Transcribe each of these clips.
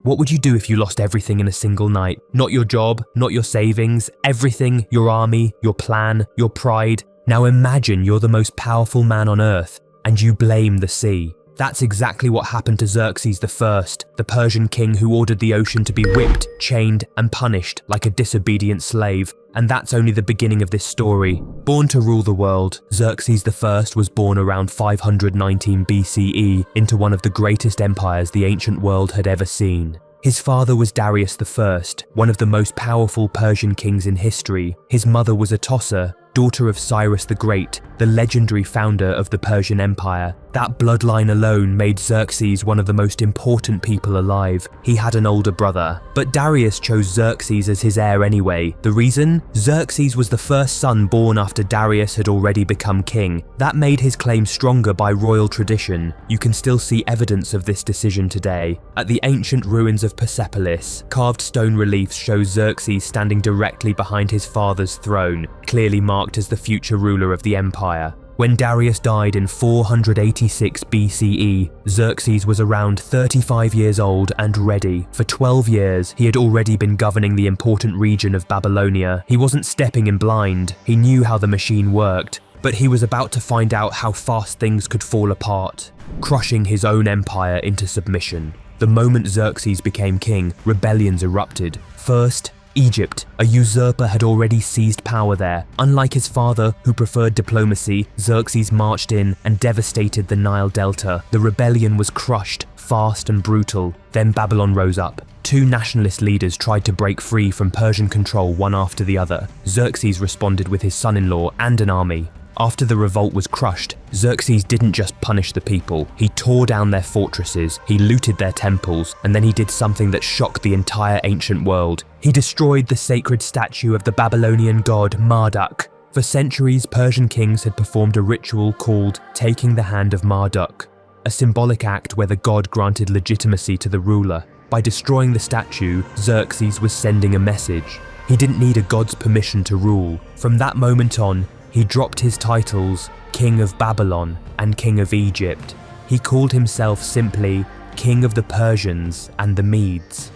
What would you do if you lost everything in a single night? Not your job, not your savings, everything, your army, your plan, your pride. Now imagine you're the most powerful man on earth, and you blame the sea. That's exactly what happened to Xerxes I, the Persian king who ordered the ocean to be whipped, chained, and punished like a disobedient slave. And that's only the beginning of this story. Born to rule the world, Xerxes I was born around 519 BCE into one of the greatest empires the ancient world had ever seen. His father was Darius I, one of the most powerful Persian kings in history. His mother was Atossa, daughter of Cyrus the Great, the legendary founder of the Persian Empire. That bloodline alone made Xerxes one of the most important people alive. He had an older brother, but Darius chose Xerxes as his heir anyway. The reason? Xerxes was the first son born after Darius had already become king. That made his claim stronger by royal tradition. You can still see evidence of this decision today. At the ancient ruins of Persepolis, carved stone reliefs show Xerxes standing directly behind his father's throne, clearly marked as the future ruler of the empire. When Darius died in 486 BCE, Xerxes was around 35 years old and ready. For 12 years, he had already been governing the important region of Babylonia. He wasn't stepping in blind, he knew how the machine worked, but he was about to find out how fast things could fall apart, crushing his own empire into submission. The moment Xerxes became king, rebellions erupted. First, Egypt. A usurper had already seized power there. Unlike his father, who preferred diplomacy, Xerxes marched in and devastated the Nile Delta. The rebellion was crushed, fast and brutal. Then Babylon rose up. Two nationalist leaders tried to break free from Persian control one after the other. Xerxes responded with his son-in-law and an army. After the revolt was crushed, Xerxes didn't just punish the people. He tore down their fortresses, he looted their temples, and then he did something that shocked the entire ancient world. He destroyed the sacred statue of the Babylonian god Marduk. For centuries, Persian kings had performed a ritual called taking the hand of Marduk, a symbolic act where the god granted legitimacy to the ruler. By destroying the statue, Xerxes was sending a message. He didn't need a god's permission to rule. From that moment on, he dropped his titles King of Babylon and King of Egypt. He called himself simply King of the Persians and the Medes.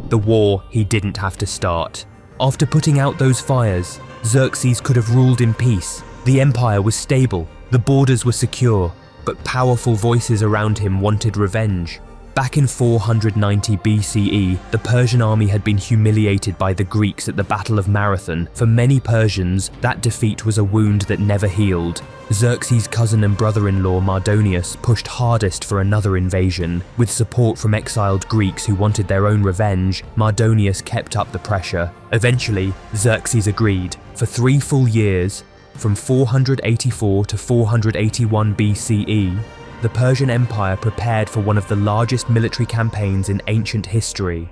The war he didn't have to start. After putting out those fires, Xerxes could have ruled in peace. The empire was stable, the borders were secure, but powerful voices around him wanted revenge. Back in 490 BCE, the Persian army had been humiliated by the Greeks at the Battle of Marathon. For many Persians, that defeat was a wound that never healed. Xerxes' cousin and brother-in-law Mardonius pushed hardest for another invasion. With support from exiled Greeks who wanted their own revenge, Mardonius kept up the pressure. Eventually, Xerxes agreed. For 3 full years, from 484 to 481 BCE, the Persian Empire prepared for one of the largest military campaigns in ancient history.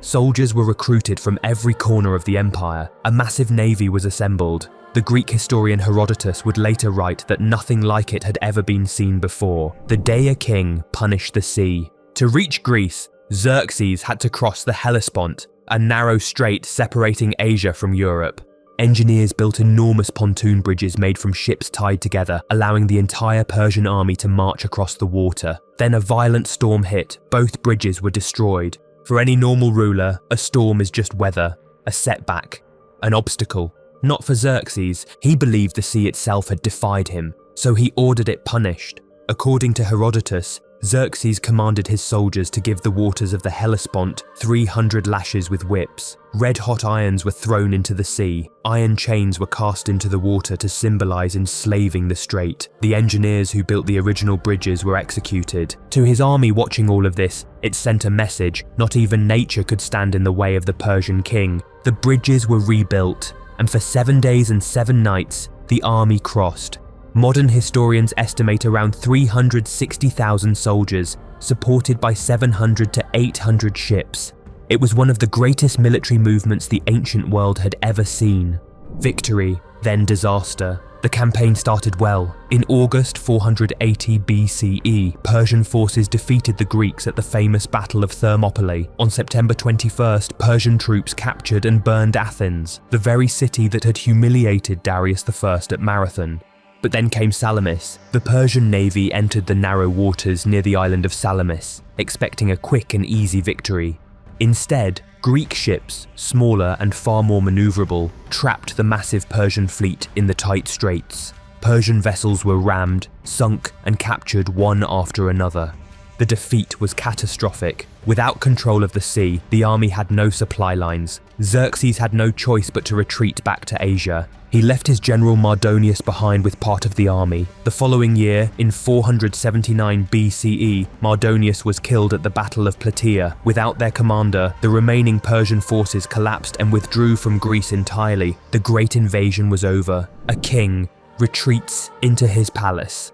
Soldiers were recruited from every corner of the empire. A massive navy was assembled. The Greek historian Herodotus would later write that nothing like it had ever been seen before. The day a king punished the sea. To reach Greece, Xerxes had to cross the Hellespont, a narrow strait separating Asia from Europe. Engineers built enormous pontoon bridges made from ships tied together, allowing the entire Persian army to march across the water. Then a violent storm hit. Both bridges were destroyed. For any normal ruler, a storm is just weather, a setback, an obstacle. Not for Xerxes. He believed the sea itself had defied him, so he ordered it punished. According to Herodotus, Xerxes commanded his soldiers to give the waters of the Hellespont 300 lashes with whips. Red-hot irons were thrown into the sea. Iron chains were cast into the water to symbolize enslaving the strait. The engineers who built the original bridges were executed. To his army watching all of this, it sent a message. Not even nature could stand in the way of the Persian king. The bridges were rebuilt, and for 7 days and 7 nights, the army crossed. Modern historians estimate around 360,000 soldiers, supported by 700 to 800 ships. It was one of the greatest military movements the ancient world had ever seen. Victory, then disaster. The campaign started well. In August 480 BCE, Persian forces defeated the Greeks at the famous Battle of Thermopylae. On September 21st, Persian troops captured and burned Athens, the very city that had humiliated Darius I at Marathon. But then came Salamis. The Persian navy entered the narrow waters near the island of Salamis, expecting a quick and easy victory. Instead, Greek ships, smaller and far more maneuverable, trapped the massive Persian fleet in the tight straits. Persian vessels were rammed, sunk, and captured one after another. The defeat was catastrophic. Without control of the sea, the army had no supply lines. Xerxes had no choice but to retreat back to Asia. He left his general Mardonius behind with part of the army. The following year, in 479 BCE, Mardonius was killed at the Battle of Plataea. Without their commander, the remaining Persian forces collapsed and withdrew from Greece entirely. The great invasion was over. A king retreats into his palace.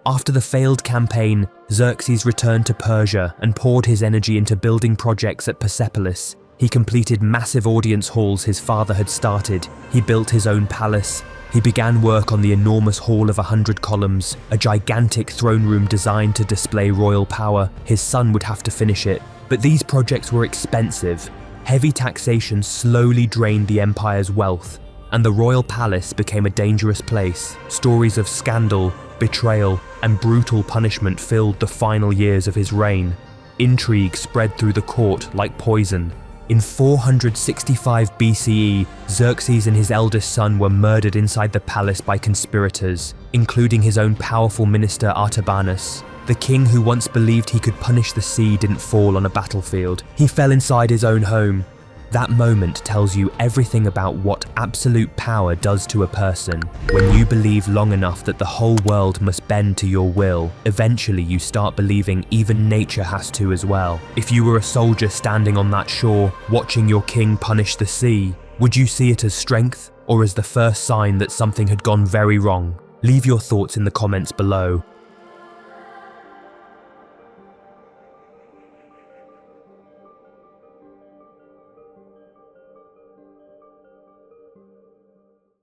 After the failed campaign, Xerxes returned to Persia and poured his energy into building projects at Persepolis. He completed massive audience halls his father had started. He built his own palace. He began work on the enormous hall of 100 columns, a gigantic throne room designed to display royal power. His son would have to finish it. But these projects were expensive. Heavy taxation slowly drained the empire's wealth, and the royal palace became a dangerous place. Stories of scandal, betrayal, and brutal punishment filled the final years of his reign. Intrigue spread through the court like poison. In 465 BCE, Xerxes and his eldest son were murdered inside the palace by conspirators, including his own powerful minister Artabanus. The king who once believed he could punish the sea didn't fall on a battlefield. He fell inside his own home. That moment tells you everything about what absolute power does to a person. When you believe long enough that the whole world must bend to your will, eventually you start believing even nature has to as well. If you were a soldier standing on that shore, watching your king punish the sea, would you see it as strength or as the first sign that something had gone very wrong? Leave your thoughts in the comments below.